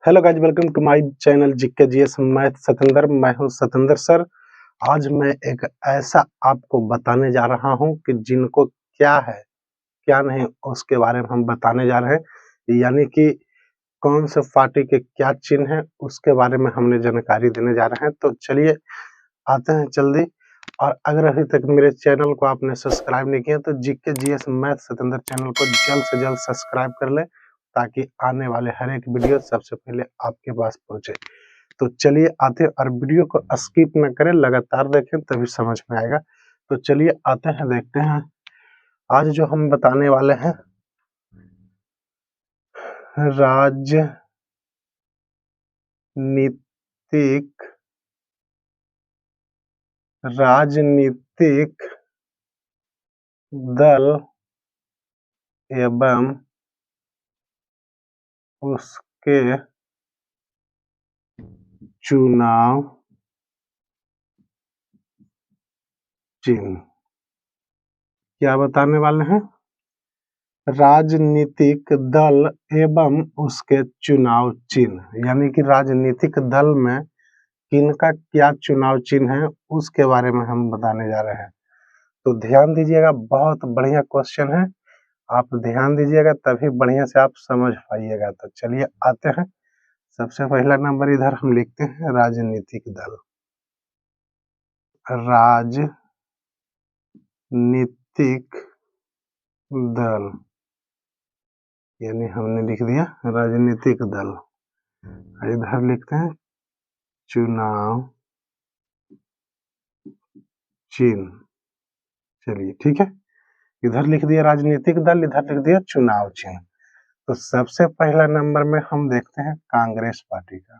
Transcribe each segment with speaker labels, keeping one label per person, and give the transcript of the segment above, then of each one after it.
Speaker 1: Hello guys, welcome to my channel GK GS math Satendra. मैं हूं Satendra sir. आज मैं एक ऐसा आपको बताने जा रहा हूं कि जिनको क्या है क्या नहीं उसके बारे में हम बताने जा रहे हैं, यानी कि कौन से पार्टी के क्या चिन्ह है उसके बारे में हमने जानकारी देने जा रहे हैं। तो चलिए आते हैं जल्दी। और अगर अभी तक मेरे चैनल को आपने सब्सक्राइब नहीं किया तो GK GS math Satendra channel को जल्द से जल्द सब्सक्राइब कर ले, ताकि आने वाले हर एक वीडियो सबसे पहले आपके पास पहुंचे। तो चलिए आते हैं और वीडियो को स्किप न करें, लगातार देखें तभी समझ में आएगा। तो चलिए आते हैं, देखते हैं आज जो हम बताने वाले हैं राजनीतिक राजनीतिक दल एवं उसके चुनाव चिन्ह। क्या बताने वाले हैं? राजनीतिक दल एवं उसके चुनाव चिन्ह, यानी कि राजनीतिक दल में किनका क्या चुनाव चिन्ह है उसके बारे में हम बताने जा रहे हैं। तो ध्यान दीजिएगा, बहुत बढ़िया क्वेश्चन है। आप ध्यान दीजिएगा तभी बढ़िया से आप समझ पाइएगा। तो चलिए आते हैं। सबसे पहला नंबर इधर हम लिखते हैं राजनीतिक दल। राजनीतिक दल, यानी हमने लिख दिया राजनीतिक दल। इधर लिखते हैं चुनाव चिन्ह। चलिए ठीक है, इधर लिख दिया राजनीतिक दल, इधर लिख दिया चुनाव चिन्ह। तो सबसे पहला नंबर में हम देखते हैं कांग्रेस पार्टी का।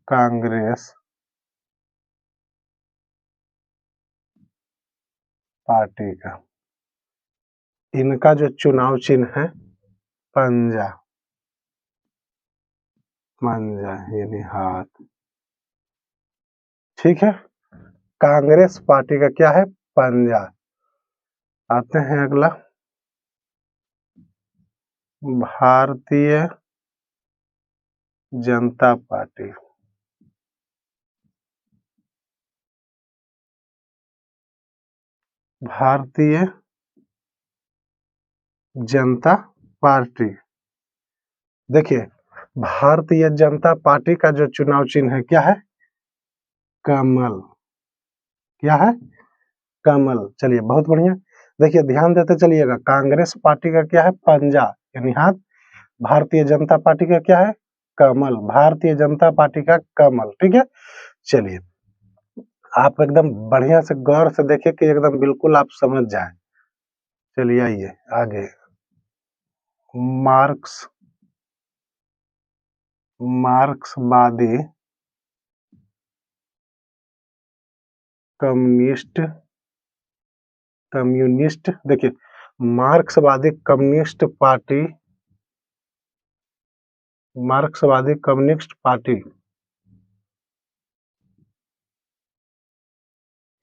Speaker 1: कांग्रेस पार्टी का इनका जो चुनाव चिन्ह है पंजा। पंजा यानी हाथ। ठीक है, कांग्रेस पार्टी का क्या है? पंजा। आते हैं अगला, भारतीय जनता पार्टी। भारतीय जनता पार्टी। देखिए, भारतीय जनता पार्टी का जो चुनाव चिन्ह है क्या है? कमल। क्या है? कमल। चलिए बहुत बढ़िया। देखिए ध्यान देते चलिएगा, कांग्रेस पार्टी का क्या है? पंजा यानी हाथ। भारतीय जनता पार्टी का क्या है? कमल। भारतीय जनता पार्टी का कमल। ठीक है, चलिए आप एकदम बढ़िया से गौर से देखिए कि एकदम बिल्कुल आप समझ जाए। चलिए आइए आगे। मार्क्सवादी कम्युनिस्ट। देखिए, मार्क्सवादी कम्युनिस्ट पार्टी, मार्क्सवादी कम्युनिस्ट पार्टी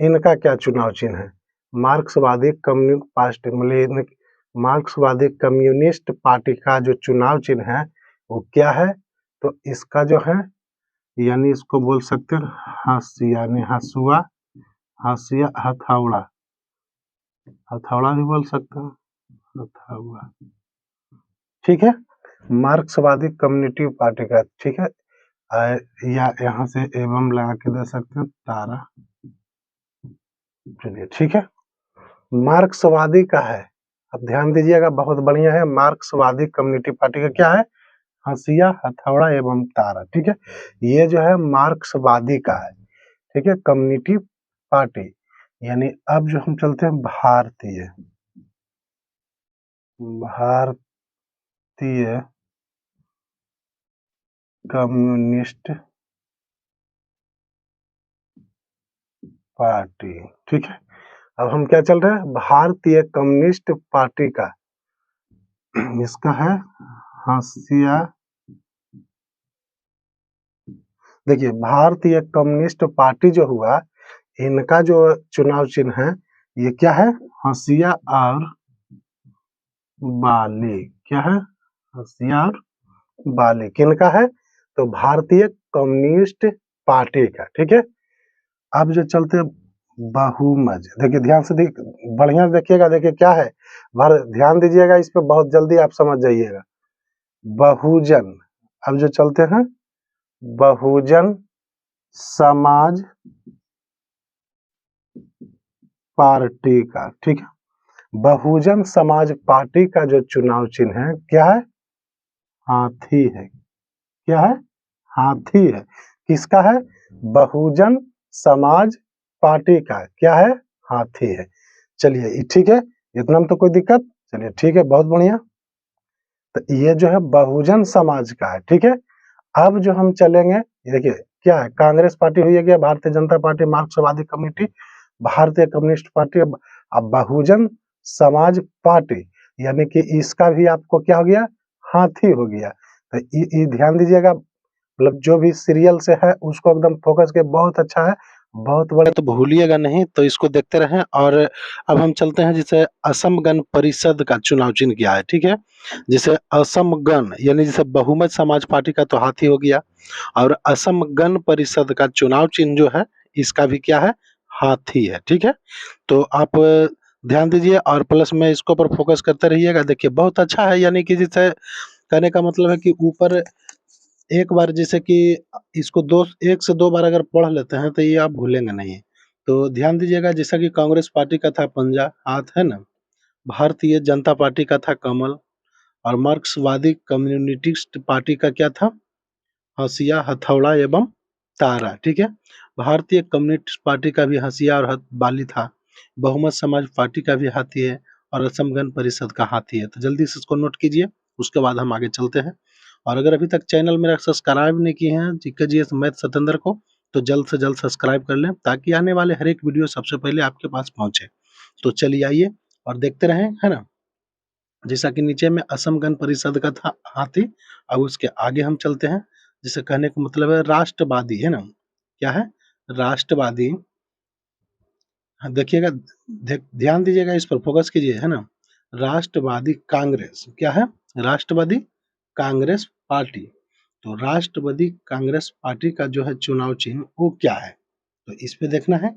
Speaker 1: इनका क्या चुनाव चिन्ह है? मार्क्सवादी कम्युनिस्ट पार्टी मतलब मार्क्सवादी कम्युनिस्ट पार्टी का जो चुनाव चिन्ह है वो क्या है? तो इसका जो है, यानी इसको बोल सकते हैं हाशिया, यानी हसुआ, हाशिया, हथौड़ा। हथौड़ा भी बोल सकते हैं, हथौड़ा। ठीक है, मार्क्सवादी कम्युनिटी पार्टी का। ठीक है, या यहाँ से एवं लगा के दे सकते हैं तारा। चलिए ठीक है, मार्क्सवादी का है। अब ध्यान दीजिएगा, बहुत बढ़िया है। मार्क्सवादी कम्युनिटी पार्टी का क्या है? हंसिया, हथौड़ा एवं तारा। ठीक है, ये जो है मार्क्सवादी का है। ठीक है, कम्युनिटी पार्टी। यानी अब जो हम चलते हैं भारतीय कम्युनिस्ट पार्टी। ठीक है, अब हम क्या चल रहे हैं? भारतीय कम्युनिस्ट पार्टी का इसका है हाशिया। देखिए, भारतीय कम्युनिस्ट पार्टी जो हुआ, इनका जो चुनाव चिन्ह है ये क्या है? हंसिया और बाली। क्या है? हंसिया और बाली किनका है? तो भारतीय कम्युनिस्ट पार्टी का, ठीक है। अब जो चलते हैं बहुमत, देखिए ध्यान से बढ़िया से देखिएगा, देखिए क्या है, ध्यान दीजिएगा इस पे, बहुत जल्दी आप समझ जाइएगा। बहुजन, अब जो चलते हैं बहुजन समाज पार्टी का, ठीक है। बहुजन समाज पार्टी का जो चुनाव चिन्ह है क्या है? हाथी है। क्या है? हाथी है। किसका है? बहुजन समाज पार्टी का क्या है? हाथी है। चलिए ठीक है, इतना में तो कोई दिक्कत, चलिए ठीक है, बहुत बढ़िया। तो ये जो है बहुजन समाज का है, ठीक है। अब जो हम चलेंगे, देखिए क्या है, कांग्रेस पार्टी हुई है क्या, भारतीय जनता पार्टी, मार्क्सवादी कम्युनिटी, भारतीय कम्युनिस्ट पार्टी। अब बहुजन समाज पार्टी, यानी कि इसका भी आपको क्या हो गया? हाथी हो गया। तो ये ध्यान दीजिएगा, मतलब जो भी सीरियल से है उसको एकदम फोकस के, बहुत अच्छा है, बहुत बड़े, तो भूलिएगा नहीं, तो इसको देखते रहें। और अब हम चलते हैं, जैसे असम गण परिषद का चुनाव चिन्ह क्या है, ठीक है। जैसे असम गण, यानी जैसे बहुमत समाज पार्टी का तो हाथी हो गया, और असम गण परिषद का चुनाव चिन्ह जो है, इसका भी क्या है? हाथी है, ठीक है। तो आप ध्यान दीजिए, और प्लस में इसके ऊपर फोकस करते रहिएगा। देखिए बहुत अच्छा है, यानी कि जैसे कहने का मतलब है कि ऊपर एक बार जैसे कि इसको दो, एक से दो बार अगर पढ़ लेते हैं तो ये आप भूलेंगे नहीं। तो ध्यान दीजिएगा, जैसा कि कांग्रेस पार्टी का था पंजा, हाथ है ना, भारतीय जनता पार्टी का था कमल, और मार्क्सवादी कम्युनिस्ट पार्टी का क्या था? हंसिया, हथौड़ा एवं तारा, ठीक है। भारतीय कम्युनिस्ट पार्टी का भी हंसिया और बाली था। बहुमत समाज पार्टी का भी हाथी है, और असम गण परिषद का हाथी है। तो जल्दी से इसको नोट कीजिए, उसके बाद हम आगे चलते हैं। और अगर अभी तक चैनल मेरा सब्सक्राइब नहीं किए हैं जीके जीएस मैथ सतेंद्र को, तो जल्द से जल्द सब्सक्राइब कर लें, ताकि आने वाले हर एक वीडियो सबसे पहले आपके पास पहुंचे। तो चलिए आइए और देखते रहें, है ना। जैसा कि नीचे में असम गण परिषद का था हाथी, अब उसके आगे हम चलते हैं। जिसे कहने का मतलब है राष्ट्रवादी, है ना, क्या है? राष्ट्रवादी। हाँ, देखिएगा, ध्यान दीजिएगा, इस पर फोकस कीजिए, है ना। राष्ट्रवादी कांग्रेस क्या है? राष्ट्रवादी कांग्रेस पार्टी। तो राष्ट्रवादी कांग्रेस पार्टी का जो है चुनाव चिन्ह वो क्या है? तो इस पे देखना है,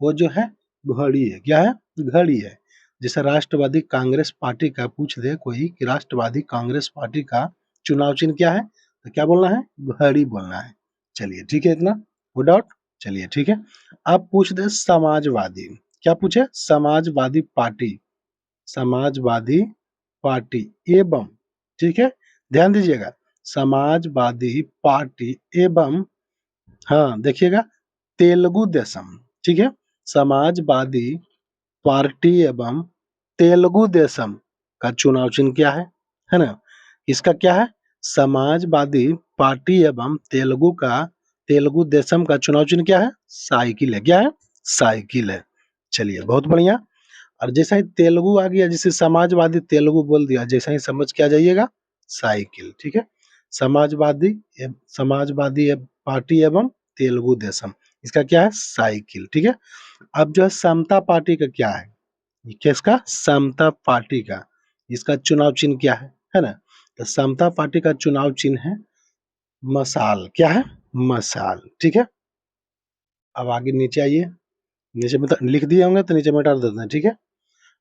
Speaker 1: वो जो है घड़ी है। क्या है? घड़ी है। जैसे राष्ट्रवादी कांग्रेस पार्टी का पूछ दे कोई कि राष्ट्रवादी कांग्रेस पार्टी का चुनाव चिन्ह क्या है, तो क्या बोलना है? घड़ी बोलना है। चलिए ठीक है, इतना वो डाउट। चलिए ठीक है, अब पूछ दे समाजवादी, क्या पूछे? समाजवादी पार्टी, समाजवादी पार्टी एवं, ठीक है, ध्यान दीजिएगा, समाजवादी पार्टी एवं, हाँ देखिएगा, तेलुगु देशम, ठीक है। समाजवादी पार्टी एवं तेलुगु देशम का चुनाव चिन्ह क्या है ना। इसका क्या है? समाजवादी पार्टी एवं तेलुगु देशम का चुनाव चिन्ह क्या है? साइकिल है। क्या है? साइकिल है। चलिए बहुत बढ़िया। और जैसा ही तेलुगु आ गया, जैसे समाजवादी तेलुगु बोल दिया, जैसा ही समझ के आ जाइएगा साइकिल, ठीक है। समाजवादी समाजवादी पार्टी एवं तेलुगु देशम, इसका क्या है? साइकिल, ठीक है। अब जो है समता पार्टी का क्या है? ये किसका? समता पार्टी का। इसका चुनाव चिन्ह क्या है ना। तो समता पार्टी का चुनाव चिन्ह है मशाल। क्या है? मशाल, ठीक है। अब आगे नीचे आइए, नीचे में तो लिख दिए होंगे, तो नीचे में डाल देते हैं, ठीक है।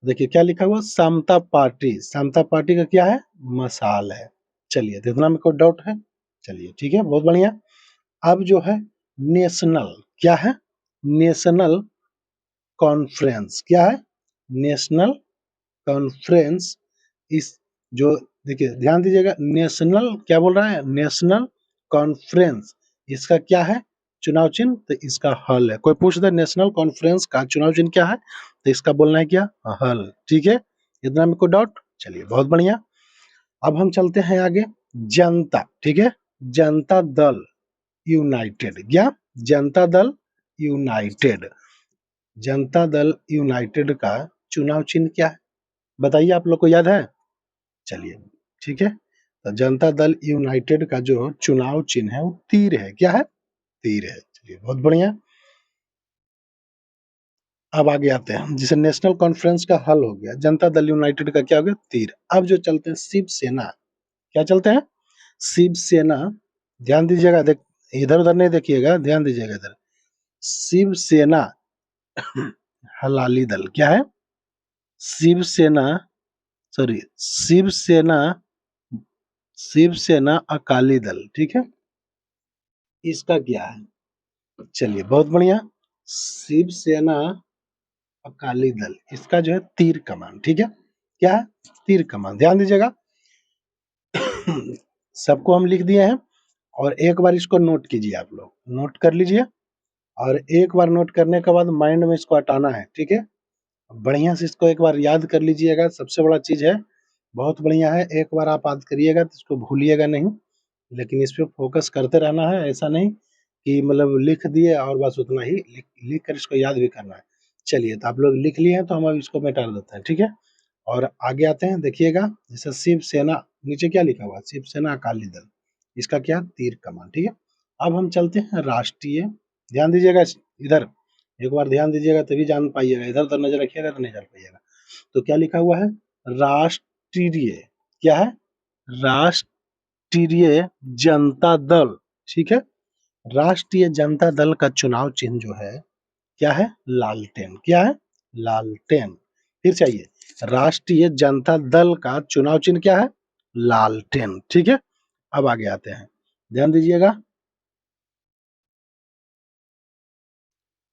Speaker 1: देखिए क्या लिखा हुआ, समता पार्टी, समता पार्टी का क्या है? मशाल है। चलिए, तो इतना में कोई डाउट है? चलिए ठीक है, बहुत बढ़िया। अब जो है नेशनल, क्या है? नेशनल कॉन्फ्रेंस, क्या है? नेशनल कॉन्फ्रेंस, इस जो, देखिए ध्यान दीजिएगा, नेशनल क्या बोल रहा है? नेशनल कॉन्फ्रेंस, इसका क्या है चुनाव चिन्ह? तो इसका हल है। कोई पूछ दे नेशनल कॉन्फ्रेंस का चुनाव चिन्ह क्या है, तो इसका बोलना है क्या? हल, ठीक है। इतना में कोई डाउट? चलिए बहुत बढ़िया। अब हम चलते हैं आगे, जनता, ठीक है, जनता दल यूनाइटेड, क्या? जनता दल यूनाइटेड, जनता दल यूनाइटेड का चुनाव चिन्ह क्या है? बताइए, आप लोग को याद है? चलिए ठीक है, तो जनता दल यूनाइटेड का जो चुनाव चिन्ह है वो तीर है। क्या है? तीर है। चलिए बहुत बढ़िया। अब आगे आते हैं, जिसे नेशनल कॉन्फ्रेंस का हल हो गया, जनता दल यूनाइटेड का क्या हो गया? तीर। अब जो चलते हैं शिवसेना, क्या चलते हैं? शिवसेना, ध्यान दीजिएगा, इधर-उधर नहीं देखिएगा, ध्यान दीजिएगा इधर। शिवसेना हलाली दल क्या है? शिवसेना, सॉरी, शिवसेना, शिवसेना अकाली दल, ठीक है? इसका क्या है? चलिए बहुत बढ़िया। शिवसेना अकाली दल, इसका जो है तीर कमान, ठीक है? क्या है? तीर कमान, ध्यान दीजिएगा। सबको हम लिख दिए हैं और एक बार इसको नोट कीजिए, आप लोग नोट कर लीजिए और एक बार नोट करने के बाद माइंड में इसको हटाना है, ठीक है? बढ़िया से इसको एक बार याद कर लीजिएगा, सबसे बड़ा चीज है, बहुत बढ़िया है। एक बार आप याद करिएगा तो इसको भूलिएगा नहीं, लेकिन इस पे फोकस करते रहना है। ऐसा नहीं कि मतलब लिख दिए और बस उतना ही, लिख कर इसको याद भी करना है। चलिए, तो आप लोग लिख लिए हैं तो हम अब इसको मिटा देते हैं, ठीक है? और आगे आते हैं, देखिएगा, जैसे शिवसेना, नीचे क्या लिखा हुआ है? शिवसेना अकाली दल, इसका क्या? तीर कमान, ठीक है? अब हम चलते हैं राष्ट्रीय, ध्यान दीजिएगा इधर, एक बार ध्यान दीजिएगा तभी जान पाइएगा, इधर उधर नजर रखिएगा तो नहीं जान पाइएगा। तो क्या लिखा हुआ है? राष्ट्रीय, क्या है? राष्ट्रीय जनता दल, ठीक है? राष्ट्रीय जनता दल का चुनाव चिन्ह जो है, क्या है? लालटेन, क्या है? लालटेन। फिर से आइए, राष्ट्रीय जनता दल का चुनाव चिन्ह क्या है? लालटेन, ठीक है? अब आगे आते हैं, ध्यान दीजिएगा।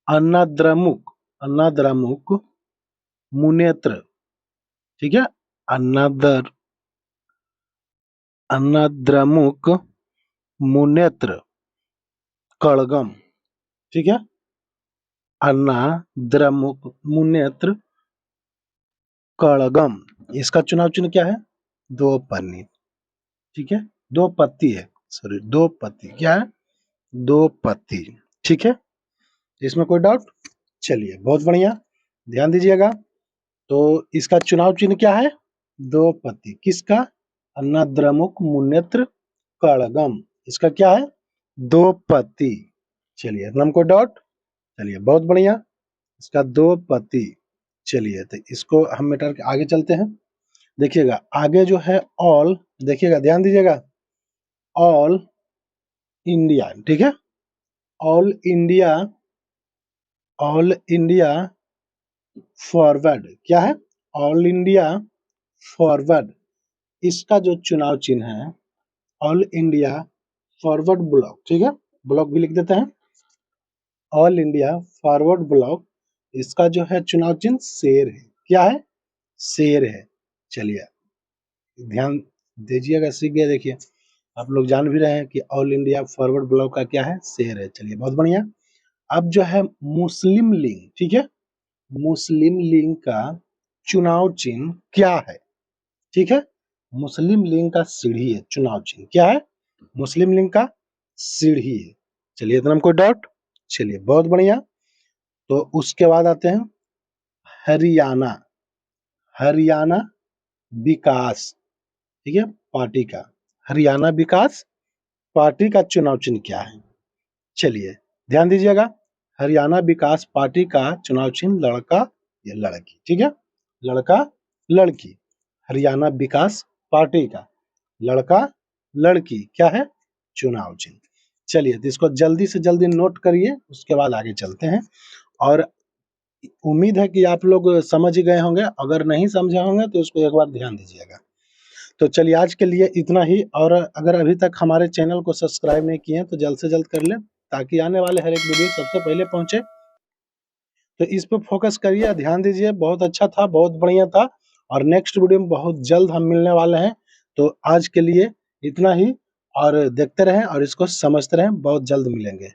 Speaker 1: अन्नाद्रमुक, अन्नाद्रमुक मुनेत्र, ठीक है? अन्नाद्रमुक मुनेत्र कड़गम, ठीक है? अन्नाद्रमुक मुनेत्र कड़गम, इसका चुनाव चिन्ह क्या है? दो पन्नी, ठीक है? दो पत्ती है, सॉरी, दो पत्ती, क्या है? दो पत्ती, ठीक है? इसमें कोई डाउट? चलिए बहुत बढ़िया, ध्यान दीजिएगा। तो इसका चुनाव चिन्ह क्या है? दो पत्ती, किसका? अन्नाद्रमुक मुनेत्र कड़गम, इसका क्या है? दो पत्ती। चलिए, इतना हमको डाउट? चलिए बहुत बढ़िया, इसका दो पत्ती। चलिए, तो इसको हम मिटा के आगे चलते हैं। देखिएगा आगे जो है ऑल, देखिएगा ध्यान दीजिएगा, ऑल इंडिया, ठीक है? All India, all India forward, क्या है? ऑल इंडिया फॉरवर्ड, इसका जो चुनाव चिन्ह है, ऑल इंडिया फॉरवर्ड ब्लॉक, ठीक है? ब्लॉक भी लिख देते हैं, ऑल इंडिया फॉरवर्ड ब्लॉक, इसका जो है चुनाव चिन्ह शेर है, क्या है? शेर है। चलिए ध्यान दीजिएगा, सीख गए, देखिए आप लोग जान भी रहे हैं कि ऑल इंडिया फॉरवर्ड ब्लॉक का क्या है? शेर है। चलिए बहुत बढ़िया। अब जो है मुस्लिम लीग, ठीक है? मुस्लिम लीग का चुनाव चिन्ह क्या है? ठीक है? मुस्लिम लीग का सीढ़ी है चुनाव चिन्ह, क्या है? मुस्लिम लीग का सीढ़ी है। चलिए, इतना हमको डाउट? चलिए बहुत बढ़िया। तो उसके बाद आते हैं हरियाणा, हरियाणा विकास, ठीक है, पार्टी का, हरियाणा विकास पार्टी का चुनाव चिन्ह क्या है? चलिए ध्यान दीजिएगा, हरियाणा विकास पार्टी का चुनाव चिन्ह लड़का या लड़की, ठीक है? लड़का लड़की, हरियाणा विकास पार्टी का लड़का लड़की क्या है? चुनाव चिन्ह। चलिए, तो इसको जल्दी से जल्दी नोट करिए, उसके बाद आगे चलते हैं। और उम्मीद है कि आप लोग समझ ही गए होंगे, अगर नहीं समझे होंगे तो इसको एक बार ध्यान दीजिएगा। तो चलिए, आज के लिए इतना ही, और अगर अभी तक हमारे चैनल को सब्सक्राइब नहीं किए हैं तो जल्द से जल्द कर लें, ताकि आने वाले हर एक वीडियो सबसे पहले पहुंचे। तो इस पे फोकस करिए, ध्यान दीजिए, बहुत अच्छा था, बहुत बढ़िया था, और नेक्स्ट वीडियो में बहुत जल्द हम मिलने वाले हैं। तो आज के लिए इतना ही, और देखते रहें और इसको समझते रहें, बहुत जल्द मिलेंगे।